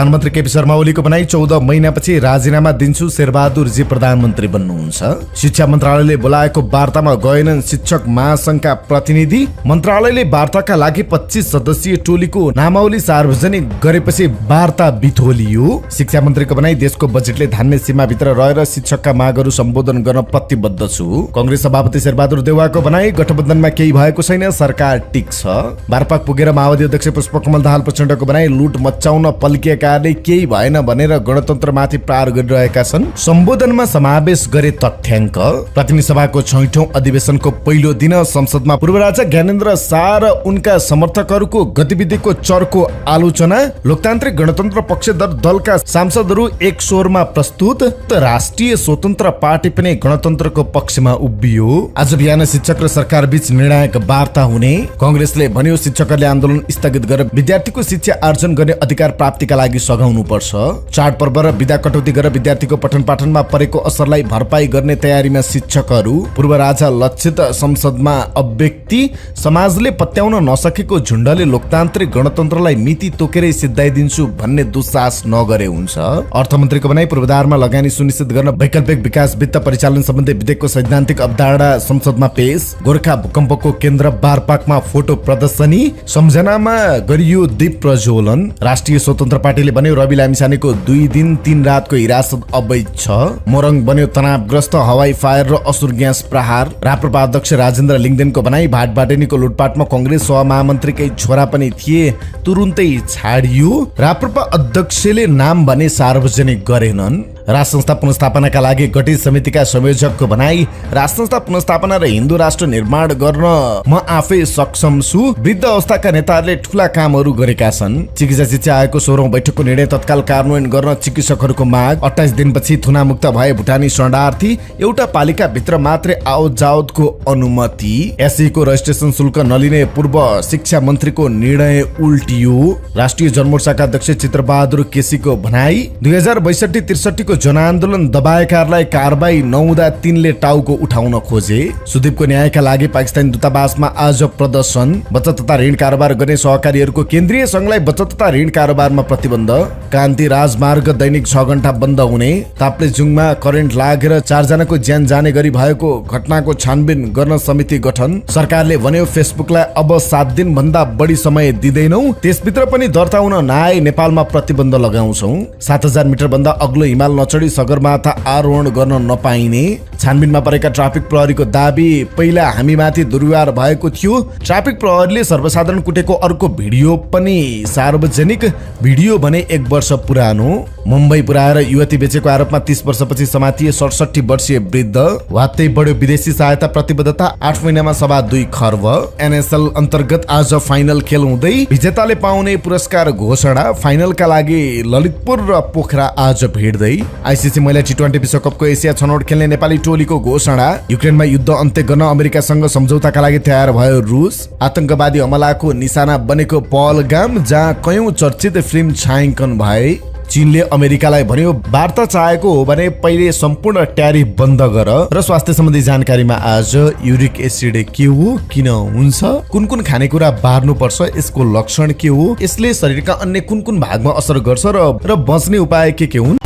प्रधानमन्त्री केपी शर्मा ओलीको भनाई 14 महिनापछि राजीनामा दिन्छु, शेरबहादुरजी प्रधानमन्त्री बन्नुहुन्छ। शिक्षा मन्त्रालयले बोलाएको वार्तामा गएनन् शिक्षक महासंघका प्रतिनिधि। मन्त्रालयले वार्ताका लागि 25 सदस्यीय टोलीको नामावली सार्वजनिक गरेपछि वार्ता बिथोलियो। शिक्षा मन्त्रीको भनाई देशको बजेटले धान्ने सीमाभित्र रहेर शिक्षकका मागहरू सम्बोधन गर्न प्रतिबद्ध छु। कांग्रेस सभापति शेरबहादुर देउवाको भनाई गठबन्धनमा केही भएको छैन, सरकार टिक्छ। बारपाक पुगेर माओवादी अध्यक्ष पुष्पकमल दाहाल प्रचण्डको भनाई लुट मचाउन पल्किएकाले केही भएन भनेर गणतन्त्रमाथि प्रहार गरिरहेका छन्। सम्बोधनमा समावेश गरे तथ्याङ्क। प्रतिनिधि सभाको 6औं अधिवेशनको पहिलो दिन संसदमा पूर्व राजा ज्ञानेन्द्र शाह र उनका समर्थकहरूको गतिविधिको चर्को आलोचना। लोकतान्त्रिक गणतन्त्र पक्षधर दलका सांसदहरू एक स्वरमा प्रस्तुत। राष्ट्रिय स्वतन्त्र पार्टी पनि गणतन्त्रको पक्षमा उभियो। आज बिहान शिक्षक र सरकार बीच निर्णायक वार्ता हुने। कांग्रेसले भन्यो शिक्षकहरूले आन्दोलन स्थगित गरेर विद्यार्थीको शिक्षा आर्जन गर्ने अधिकार प्राप्तिका लागि सघाउनु पर्छ। चाडपर्व र बिदा कटौती गरेर विद्यार्थीको पठन पाठनमा परेको असरलाई भरपाई गर्ने तयारीमा शिक्षकहरू। पूर्व राजा लक्षित संसदमा अभिव्यक्ति। समाजले पत्याउन नसकेको झुण्डले लोकतान्त्रिक गणतन्त्रलाई मिति तोकेरै सिद्धाइदिन्छु भन्ने दुस्साहस नगरे हुन्छ। अर्थमन्त्रीको भनाई पूर्वाधारमा लगानी सुनिश्चित गर्न वैकल्पिक विकास वित्त परिचालन सम्बन्धी विधेयकको सैद्धान्तिक अवधारणा संसदमा पेश। गोर्खा भूकम्पको केन्द्र बारपाकमा फोटो प्रदर्शनी। सम्झनामा गरियो दीप प्रज्वलन। राष्ट्रिय स्वतन्त्र पार्टीले भन्यो रवि लामिछानेको 2 दिन 3 रातको हिरासत अवैध छ। मोरङ बन्यो तनावग्रस्त, हवाई फायर र असुर ग्यास प्रहार। राप्रपा अध्यक्ष राजेन्द्र लिङदेनको भनाई भाटबाटेनीको लुटपाटमा कांग्रेस सहमहामन्त्रीकै छोरा पनि थिए, तुरुन्तै छाडियो। राप्रपा अध्यक्षले नाम भने सार्वजनिक गरेनन्। राजसंस्था पुनर्स्थापनाका लागि गठित समितिका संयोजकको भनाई राजसंस्था पुनर्स्थापना र हिन्दू राष्ट्र निर्माण गर्न म आफै सक्षम छु। वृद्ध अवस्थाका नेताहरूले ठूला कामहरू गरेका छन्। चिकित्सा शिक्षा आयोगको 16औं बैठकको निर्णय तत्काल कार्यान्वयन गर्न चिकित्सकहरूको माग। 28 दिनपछि थुनामुक्त भए भुटानी शरणार्थी। एउटा पालिका भित्र मात्रै आवत जावतको अनुमति। एसईको रजिस्ट्रेसन शुल्क नलिने पूर्व शिक्षा मन्त्रीको निर्णय उल्टियो। राष्ट्रिय जनमोर्चाका अध्यक्ष चित्रबहादुर केसीको भनाई 2062-63 को जनआन्दोलन दबाएकाहरूलाई कारबाही नहुँदा तिनले टाउको उठाउन खोजे। सुदीपको न्यायका लागि पाकिस्तानी दूतावासमा आज प्रदर्शन। बचत तथा ऋण कारोबार गर्ने सहकारीहरूको केन्द्रीय संघलाई बचत तथा ऋण कारोबारमा प्रतिबन्ध। कान्ति राजमार्ग दैनिक 6 घण्टा बन्द हुने। ताप्लेजुङमा करेन्ट लागेर 4 जनाको ज्यान जाने गरी भएको घटनाको छानबिन गर्न समिति गठन। सरकारले भन्यो फेसबुकलाई अब 7 दिन भन्दा बढी समय दिँदैनौ, त्यसभित्र पनि दर्ता हुन नआए नेपालमा प्रतिबन्ध लगाउँछौ। 7000 मिटर भन्दा अग्लो हिमाल नचढी सगरमाथा आरोहण गर्न नपाइने। छानबिनमा परेका ट्राफिक प्रहरीको दाबी पहिला हामीमाथि दुर्व्यवहार भएको थियो। ट्राफिक प्रहरीले सर्वसाधारण कुटेको अर्को भिडियो पनि सार्वजनिक। भिडियो भने 1 वर्ष पुरानो। मुम्बई पुर्याएर युवती बेचेको आरोपमा 30 वर्षपछि समातिए 67 वर्षीय वृद्ध। वात्तै बढ्यो विदेशी सहायता प्रतिबद्धता, 8 महिनामा सभा 2 खर्ब। एनएसएल अन्तर्गत आज फाइनल खेल हुँदै विजेताले पाउने पुरस्कार घोषणा। फाइनलका लागि ललितपुर र पोखरा आज भिड्दै। आईसीसी महिला टी20 विश्वकपको एसिया छनौट खेल्ने नेपाली टोलीको घोषणा। युक्रेनमा युद्ध अन्त्य गर्न अमेरिकासँग सम्झौताका लागि तयार भयो रुस। आतंकवादी हमलाको निशाना बनेको पहलगाम, जहाँ कयौं चर्चित फिल्म छायाङ्कन भए। चीनले अमेरिकालाई भन्यो वार्ता चाहेको हो भने पहिले सम्पूर्ण ट्यारिफ बन्द गर। र स्वास्थ्य सम्बन्धी जानकारीमा आज युरिक एसिड के हो, किन हुन्छ, कुन कुन खानेकुरा बार्नु पर्छ, यसको लक्षण के हो, यसले शरीरका अन्य कुन कुन भागमा असर गर्छ र बच्ने उपाय के हुन्।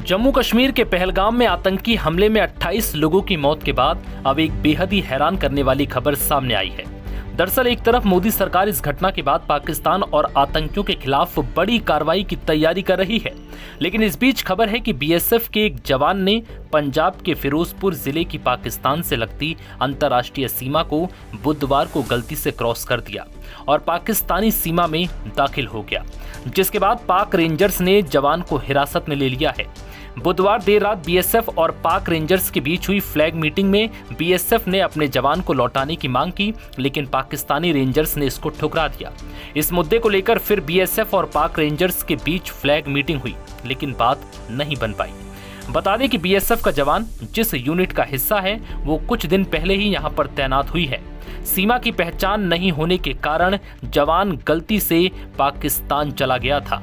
जम्मू कश्मीर के पहलगाम में आतंकी हमले में 28 लोगों की मौत के बाद अब एक बेहद ही हैरान करने वाली खबर सामने आई है। दरअसल एक तरफ मोदी सरकार इस घटना के बाद पाकिस्तान और आतंकियों के खिलाफ बड़ी कार्रवाई की तैयारी कर रही है, लेकिन इस बीच खबर है कि बीएसएफ के एक जवान ने पंजाब के फिरोजपुर जिले की पाकिस्तान से लगती अंतर्राष्ट्रीय सीमा को बुधवार को गलती से क्रॉस कर दिया और पाकिस्तानी सीमा में दाखिल हो गया, जिसके बाद पाक रेंजर्स ने जवान को हिरासत में ले लिया है। बुधवार देर रात बीएसएफ और पाक रेंजर्स के बीच हुई फ्लैग मीटिंग में बीएसएफ ने अपने जवान को लौटाने की मांग की, लेकिन पाकिस्तानी रेंजर्स ने इसको ठुकरा दिया। इस मुद्दे को लेकर फिर बीएसएफ और पाक रेंजर्स के बीच फ्लैग मीटिंग हुई, लेकिन बात नहीं बन पाई। बता दें कि बीएसएफ का जवान जिस यूनिट का हिस्सा है वो कुछ दिन पहले ही यहाँ पर तैनात हुई है। सीमा की पहचान नहीं होने के कारण जवान गलती से पाकिस्तान चला गया था।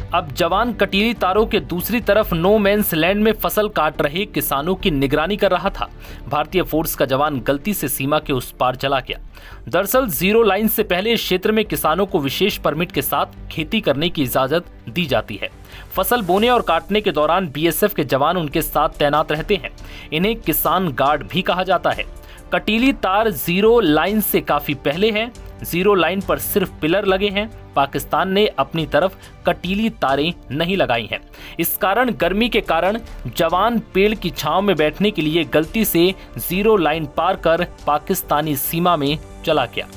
अब जवान कटीली तारों के दूसरी तरफ नो मैंस लैंड में फसल काट रहे किसानों की निगरानी कर रहा था। भारतीय फोर्स का जवान गलती से सीमा के उस पार चला गया। दरअसल जीरो लाइन से पहले इस क्षेत्र में किसानों को विशेष परमिट के साथ खेती करने की इजाजत दी जाती है। फसल बोने और काटने के दौरान बीएसएफ के जवान उनके साथ तैनात रहते हैं। इन्हें किसान गार्ड भी कहा जाता है। कटीली तार जीरो लाइन से काफी पहले है। जीरो लाइन पर सिर्फ पिलर लगे हैं। पाकिस्तान ने अपनी तरफ कटीली तारें नहीं लगाई हैं। इस कारण गर्मी के कारण जवान पेड़ की छांव में बैठने के लिए गलती से जीरो लाइन पार कर पाकिस्तानी सीमा में चला गया।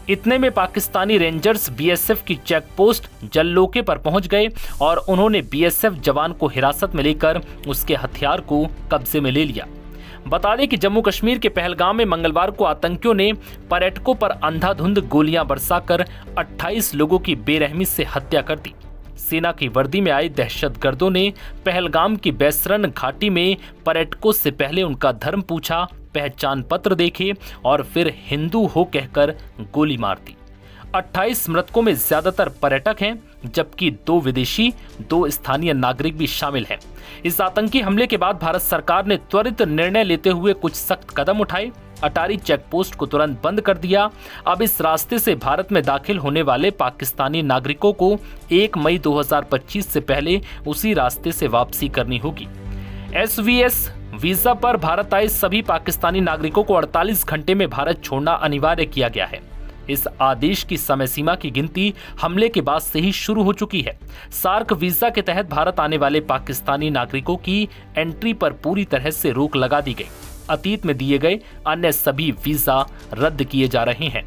इतने में पाकिस्तानी रेंजर्स बीएसएफ की चेक पोस्ट जल्लोके पर पहुंच गए और उन्होंने बीएसएफ जवान को हिरासत में लेकर उसके हथियार को कब्जे में ले लिया। बता दें कि जम्मू कश्मीर के पहलगाम में मंगलवार को आतंकियों ने पर्यटकों पर अंधाधुंध गोलियां बरसाकर 28 लोगों की बेरहमी से हत्या कर दी। सेना की वर्दी में आए दहशतगर्दों ने पहलगाम की बैसरन घाटी में पर्यटकों से पहले उनका धर्म पूछा, पहचान पत्र देखे और फिर हिंदू हो कहकर गोली मार दी। 28 मृतकों में ज्यादातर पर्यटक हैं, जबकि 2 विदेशी, 2 स्थानीय नागरिक भी शामिल हैं। इस आतंकी हमले के बाद भारत सरकार ने त्वरित निर्णय लेते हुए कुछ सख्त कदम उठाए। अटारी चेक पोस्ट को तुरंत बंद कर दिया। अब इस रास्ते से भारत में दाखिल होने वाले पाकिस्तानी नागरिकों को 1 मई 2025 से पहले उसी रास्ते से वापसी करनी होगी। SVS वीजा पर भारत आए सभी पाकिस्तानी नागरिकों को 48 घंटे में भारत छोड़ना अनिवार्य किया गया है। इस आदेश की समय सीमा की गिनती हमले के बाद से ही शुरू हो चुकी है। सार्क वीजा के तहत भारत आने वाले पाकिस्तानी नागरिकों की एंट्री पर पूरी तरह से रोक लगा दी गई। अतीत में दिए गए अन्य सभी वीजा रद्द किए जा रहे हैं।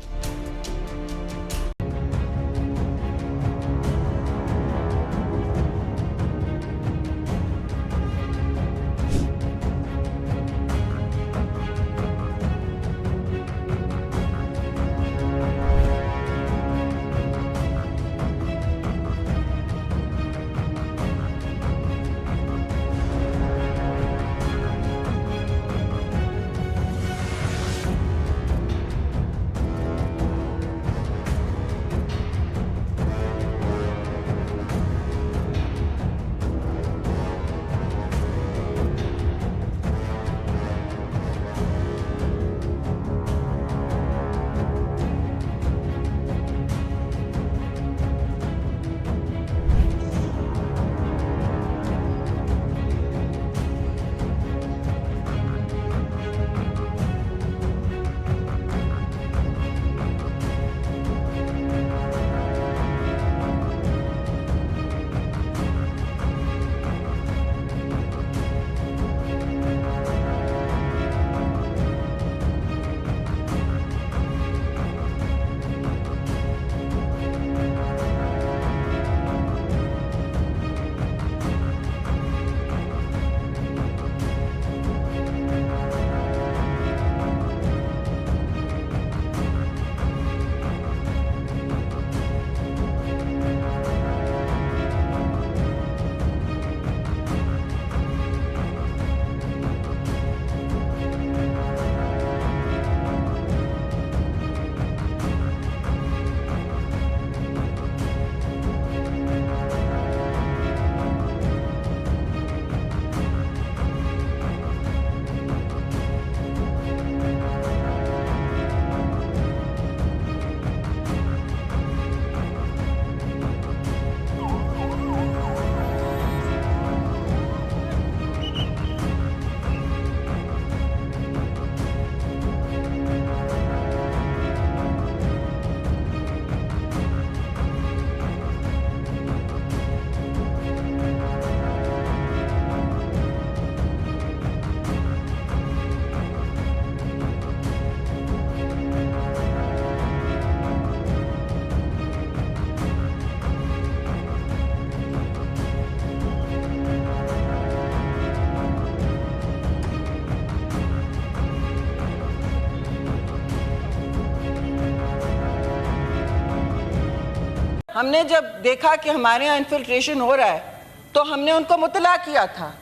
हमने जब देखा कि हमारे यहाँ इन्फिल्ट्रेशन हो रहा है तो हमने उनको मुतला किया था।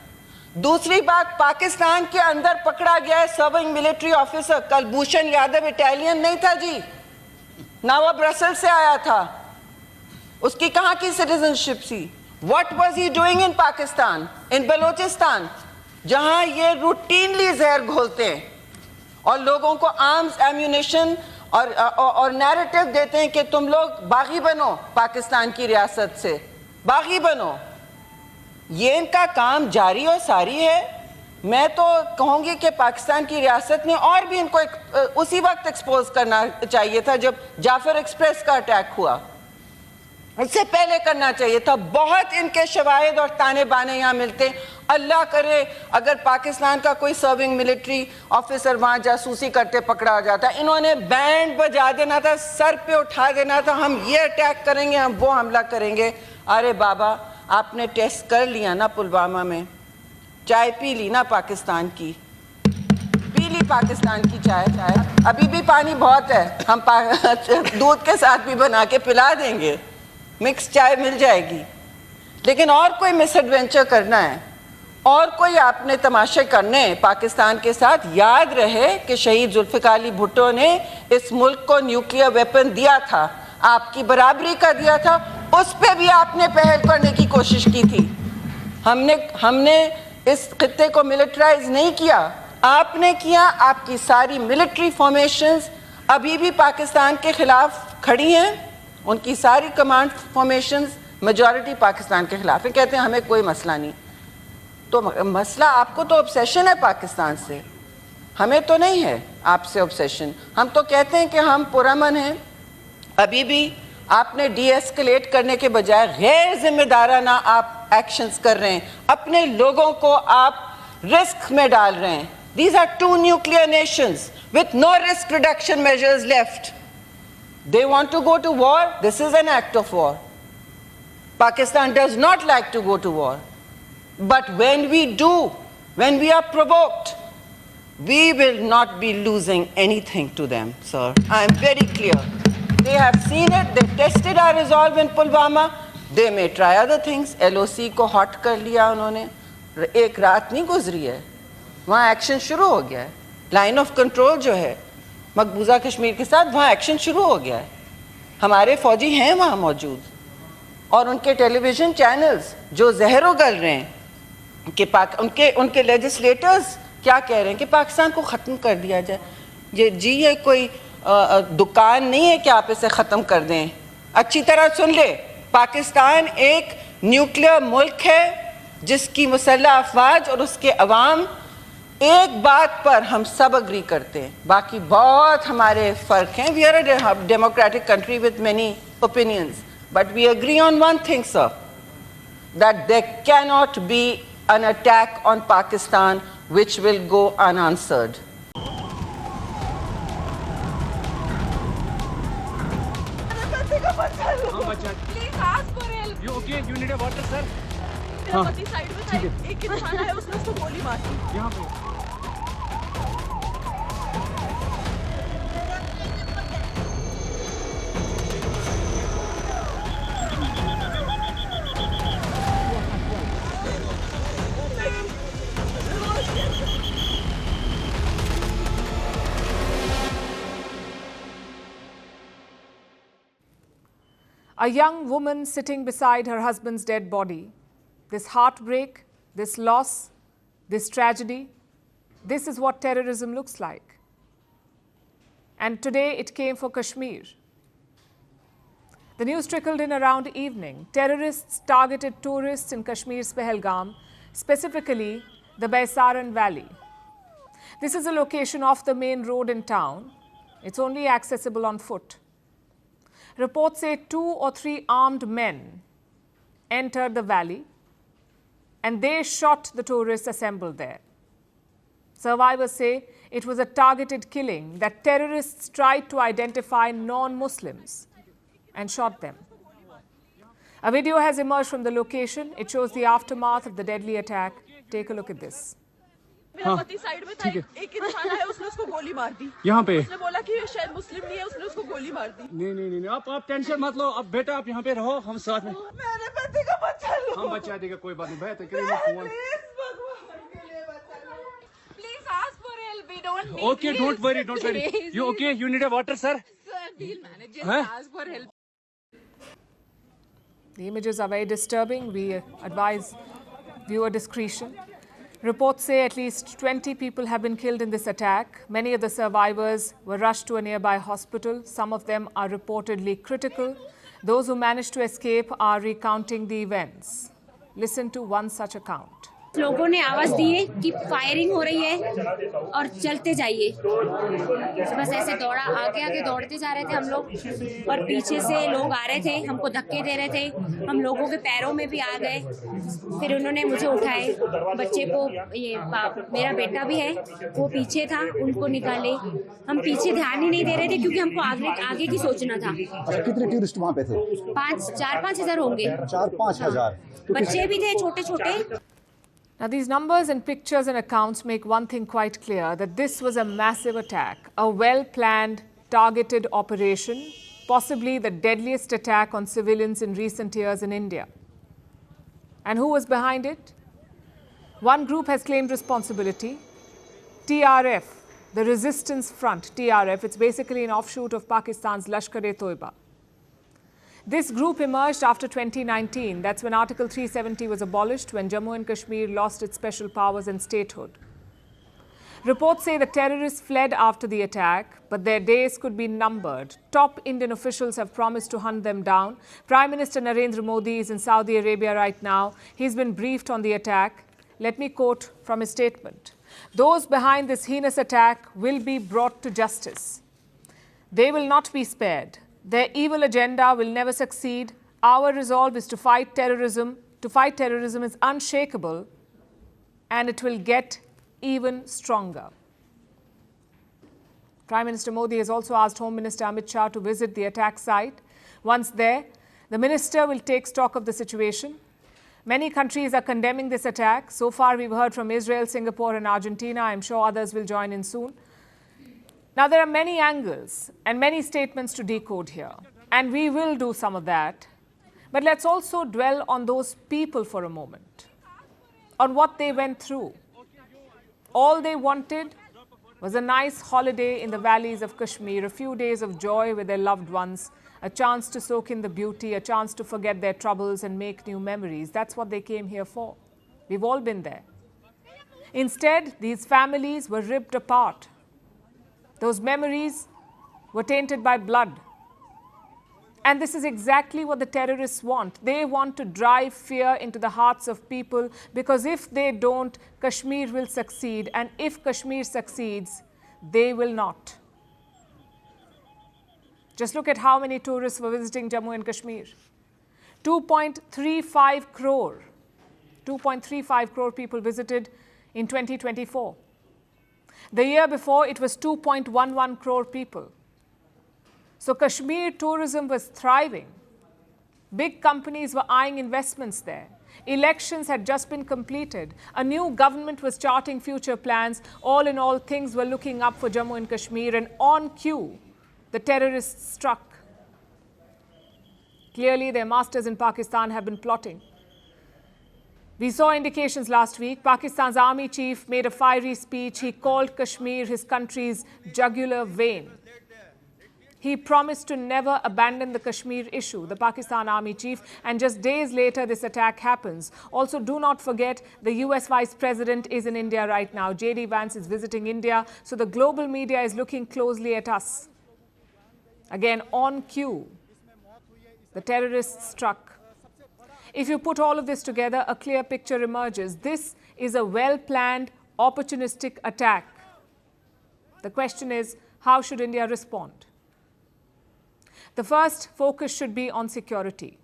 दूसरी बात, पाकिस्तान के अंदर पकड़ा गया है serving military officer Kulbhushan Yadav, Italian नहीं था जी, ना वो ब्रसेल से आया था, उसकी कहाँ की सिटीजनशिप थी, What was he doing in Pakistan, in Balochistan, जहां ये रूटीनली जहर घोलते हैं और लोगों को आर्म्स, एम्यूनिशन और नैरेटिव देते हैं कि तुम लोग बागी बनो, पाकिस्तान की रियासत से बागी बनो। ये इनका काम जारी और सारी है। मैं तो कहूँगी कि पाकिस्तान की रियासत ने और भी इनको उसी वक्त एक्सपोज करना चाहिए था जब जाफर एक्सप्रेस का अटैक हुआ, इससे पहले करना चाहिए था। बहुत इनके शवाहिद और ताने बाने यहाँ मिलते। अल्लाह करे अगर पाकिस्तान का कोई सर्विंग मिलिट्री ऑफिसर वहाँ जासूसी करते पकड़ा जाता, इन्होंने बैंड बजा देना था, सर पे उठा देना था, हम ये अटैक करेंगे, हम वो हमला करेंगे। अरे बाबा, आपने टेस्ट कर लिया ना पुलवामा में, चाय पी ली ना पाकिस्तान की, पी ली पाकिस्तान की चाय। अभी भी पानी बहुत है, हम दूध के साथ भी बना के पिला देंगे, मिक्स चाय मिल जाएगी। लेकिन और कोई मिसएडवेंचर करना है और कोई आपने तमाशे करने हैं पाकिस्तान के साथ, याद रहे कि शहीद जुल्फ़िकार अली भुट्टो ने इस मुल्क को न्यूक्लियर वेपन दिया था, आपकी बराबरी का दिया था, उस पे भी आपने पहल करने की कोशिश की थी। हमने इस खित्ते को मिलिटराइज नहीं किया, आपने किया। आपकी सारी मिलिट्री फॉर्मेशंस अभी भी पाकिस्तान के खिलाफ खड़ी हैं, उनकी सारी कमांड फॉर्मेशंस मेजॉरिटी पाकिस्तान के खिलाफ है। कहते हैं हमें कोई मसला नहीं, तो मसला आपको तो ऑब्सेशन है पाकिस्तान से, हमें तो नहीं है आपसे ऑब्सेशन। हम तो कहते हैं कि हम पुरअमन हैं। अभी भी आपने डी-एस्केलेट करने के बजाय गैर जिम्मेदाराना आप एक्शंस कर रहे हैं, अपने लोगों को आप रिस्क में डाल रहे हैं। These are two nuclear nations with no risk reduction measures left. They want to go to war. This is an act of war. Pakistan does not like to go to war. But when we do, when we are provoked, we will not be losing anything to them, sir. I am very clear. They have seen it. They've tested our resolve in Pulwama. They may try other things. LOC को hot कर लिया उन्होंने। एक रात नहीं गुजरी है, वहाँ एक्शन शुरू हो गया है। लाइन ऑफ कंट्रोल जो है मकबूजा कश्मीर के साथ, वहाँ एक्शन शुरू हो गया है। हमारे फौजी हैं वहाँ मौजूद और उनके टेलीविज़न चैनल्स जो जहर उगल रहे हैं कि उनके लेजिस्लेटर्स क्या कह रहे हैं कि पाकिस्तान को ख़त्म कर दिया जाए। ये कोई दुकान नहीं है कि आप इसे ख़त्म कर दें। अच्छी तरह सुन ले, पाकिस्तान एक न्यूक्लियर मुल्क है जिसकी मुसल्लह अफवाज और उसके अवाम, एक बात पर हम सब अग्री करते हैं, बाकी बहुत हमारे फ़र्क हैं। We are a democratic country with many opinions, but we agree on one thing sir, that there cannot be an attack on Pakistan which will go unanswered. Please ask for help. You okay? You need a water, sir? मेरा पति side में था, एक इंसान आया, उसने उसको गोली मार दी। यहाँ पे। A young woman sitting beside her husband's dead body. This heartbreak, this loss, this tragedy, this is what terrorism looks like. And today it came for Kashmir. The news trickled in around evening. Terrorists targeted tourists in Kashmir's Pahalgam, specifically the Baisaran Valley. This is a location off the main road in town. It's only accessible on foot. Reports say 2 or 3 armed men entered the valley and they shot the tourists assembled there. Survivors say it was a targeted killing, that terrorists tried to identify non-Muslims and shot them. A video has emerged from the location. It shows the aftermath of the deadly attack. Take a look at this. मेरा पति side में था, एक इंसान आया, उसने उसको गोली मार दी। यहाँ पे उसने बोला कि ये शायद मुस्लिम नहीं है, उसने उसको गोली मार दी। नहीं, आप टेंशन मत लो। अब बेटा आप यहाँ पे रहो, हम साथ में। मेरे पति का बच्चा लो। हम बचा देगा, कोई बात नहीं। बेहतर Please ask for help. We don't need Okay, don't worry. You okay? You need a water, sir? Sir, we'll manage. Just ask for help. The images are very disturbing. We advise viewer discretion. Reports say at least 20 people have been killed in this attack. Many of the survivors were rushed to a nearby hospital. Some of them are reportedly critical. Those who managed to escape are recounting the events. Listen to one such account. लोगों ने आवाज दी है कि firing हो रही है और चलते जाइए। बस ऐसे दौड़ा आगे दौड़ते जा रहे थे हम लोग और पीछे से लोग आ रहे थे, हमको धक्के दे रहे थे, हम लोगों के पैरों में भी आ गए। फिर उन्होंने मुझे उठाए, बच्चे को मेरा बेटा भी है वो पीछे था, उनको निकाले। हम पीछे ध्यान ही नहीं दे रहे थे क्योंकि हमको आगे की सोचना था। कितने टूरिस्ट वहाँ पे थे? 4-5 हजार होंगे। 4-5 हजार बच्चे भी थे छोटे-छोटे। Now, these numbers and pictures and accounts make one thing quite clear, that this was a massive attack, a well-planned, targeted operation, possibly the deadliest attack on civilians in recent years in India. And who was behind it? One group has claimed responsibility, TRF, the Resistance Front, TRF. It's basically an offshoot of Pakistan's Lashkar-e-Toiba. This group emerged after 2019. That's when Article 370 was abolished, when Jammu and Kashmir lost its special powers and statehood. Reports say the terrorists fled after the attack, but their days could be numbered. Top Indian officials have promised to hunt them down. Prime Minister Narendra Modi is in Saudi Arabia right now. He's been briefed on the attack. Let me quote from his statement. Those behind this heinous attack will be brought to justice. They will not be spared. Their evil agenda will never succeed. Our resolve is to fight terrorism. To fight terrorism is unshakable, and it will get even stronger. Prime Minister Modi has also asked Home Minister Amit Shah to visit the attack site. Once there, the minister will take stock of the situation. Many countries are condemning this attack. So far, we've heard from Israel, Singapore, and Argentina. I'm sure others will join in soon. Now, there are many angles and many statements to decode here, and we will do some of that. But let's also dwell on those people for a moment, on what they went through. All they wanted was a nice holiday in the valleys of Kashmir, a few days of joy with their loved ones, a chance to soak in the beauty, a chance to forget their troubles and make new memories. That's what they came here for. We've all been there. Instead, these families were ripped apart. Those memories were tainted by blood. And this is exactly what the terrorists want. They want to drive fear into the hearts of people, because if they don't, Kashmir will succeed. And if Kashmir succeeds, they will not. Just look at how many tourists were visiting Jammu and Kashmir. 2.35 crore. 2.35 crore people visited in 2024. The year before, it was 2.11 crore people. So Kashmir tourism was thriving. Big companies were eyeing investments there. Elections had just been completed. A new government was charting future plans. All in all, things were looking up for Jammu and Kashmir, and on cue, the terrorists struck. Clearly, their masters in Pakistan have been plotting. We saw indications last week. Pakistan's army chief made a fiery speech. He called Kashmir his country's jugular vein. He promised to never abandon the Kashmir issue, the Pakistan army chief, and just days later this attack happens. Also, do not forget, the U.S. Vice President is in India right now. J.D. Vance is visiting India, so the global media is looking closely at us. Again, on cue, the terrorists struck. If you put all of this together, a clear picture emerges. This is a well-planned, opportunistic attack. The question is, how should India respond? The first focus should be on security.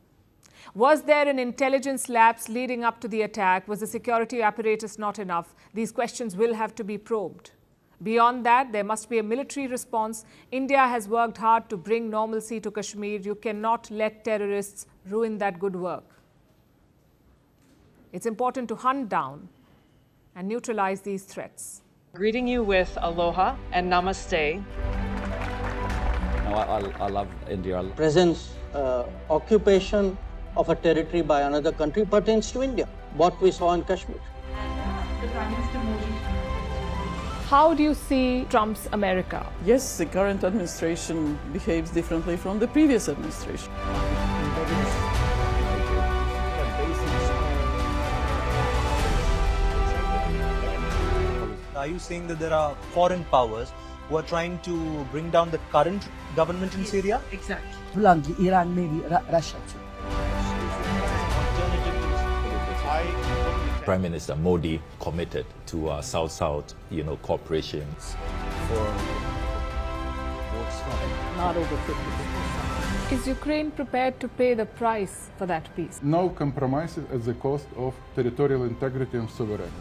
Was there an intelligence lapse leading up to the attack? Was the security apparatus not enough? These questions will have to be probed. Beyond that, there must be a military response. India has worked hard to bring normalcy to Kashmir. You cannot let terrorists ruin that good work. It's important to hunt down and neutralize these threats. Greeting you with aloha and namaste. I love India. Presence, occupation of a territory by another country pertains to India, what we saw in Kashmir. How do you see Trump's America? Yes, the current administration behaves differently from the previous administration. Are you saying that there are foreign powers who are trying to bring down the current government in Syria? Exactly. Iran, maybe Russia too. Prime Minister Modi committed to South-South, cooperation. Not over 50%. Is Ukraine prepared to pay the price for that peace? No compromises at the cost of territorial integrity and sovereignty.